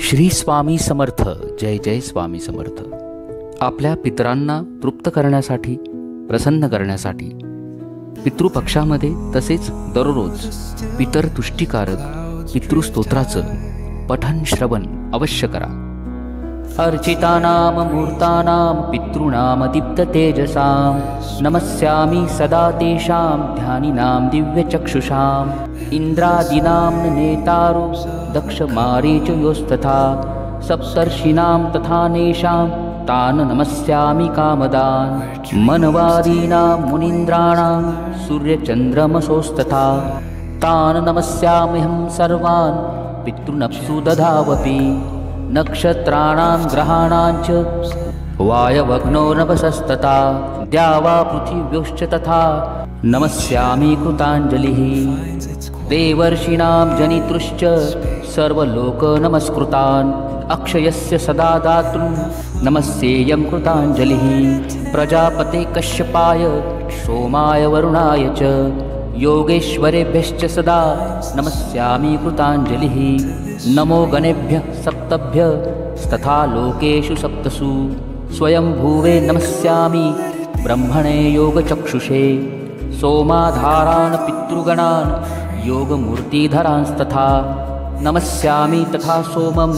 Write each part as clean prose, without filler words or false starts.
श्री स्वामी समर्थ. जय जय स्वामी समर्थ. आपल्या पितरांना तृप्त करण्यासाठी, प्रसन्न करण्यासाठी पितृपक्षामध्ये तसेच दररोज पितरतुष्टीकारक पितृस्तोत्राचं पठन श्रवण अवश्य करा. अर्चितानां मूर्तानां पितॄणां दीप्ततेजसां नमस्यामि सदा तेषां ध्यानिनां दिव्यचक्षुषाम् इन्द्रादीनां नेतारो दक्षमारीचयोस्तथा सप्तर्षीणां तथा नेषां तान् नमस्यामि कामदान् मनवादीनां मुनीन्द्राणां सूर्यचन्द्रमसोस्तथा तान् नमस्याम्यहं सर्वान् पितॄनप्सु दधावपि नक्षत्राणां ग्रहाणां च वायवग्नो नभसस्तथा द्यावा पृथिव्योश्च तथा नमस्यामि कृताञ्जलिः देवर्षीणां जनितृश्च सर्वलोकनमस्कृतान् अक्षयस्य सदा दातृं नमस्येयं कृताञ्जलिः प्रजापते कश्यपाय सोमाय वरुणाय च योगेश्वरेभ्यश्च सदा नमस्यामि कृताञ्जलिः नमो गणेभ्यः सप्तभ्यस्तथा लोकेषु सप्तसु स्वयंभुवे नमस्यामि ब्रह्मणे योगचक्षुषे सोमाधारान् पितृगणान् योगमूर्तिधरांस्तथा नमस्यामि तथा सोमं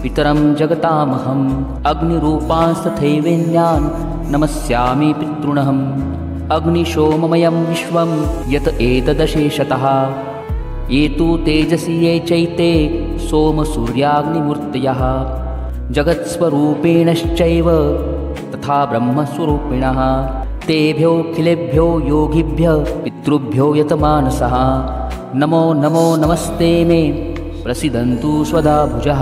पितरं जगतामहम् अग्निरूपांस्तथैवेन्यान् नमस्यामि पितॄणहम् अग्निशोममयं विश्वं यत एतदशेषतः ये तु तेजसि ये चैते सोमसूर्याग्निमूर्तयः जगत्स्वरूपेणश्चैव तथा ब्रह्मस्वरूपिणः तेभ्योऽखिलेभ्यो योगिभ्यः पितृभ्यो यतमानसः नमो नमो नमस्ते मे प्रसीदन्तु स्वदा भुजः.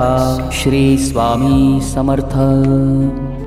श्री स्वामी समर्थ.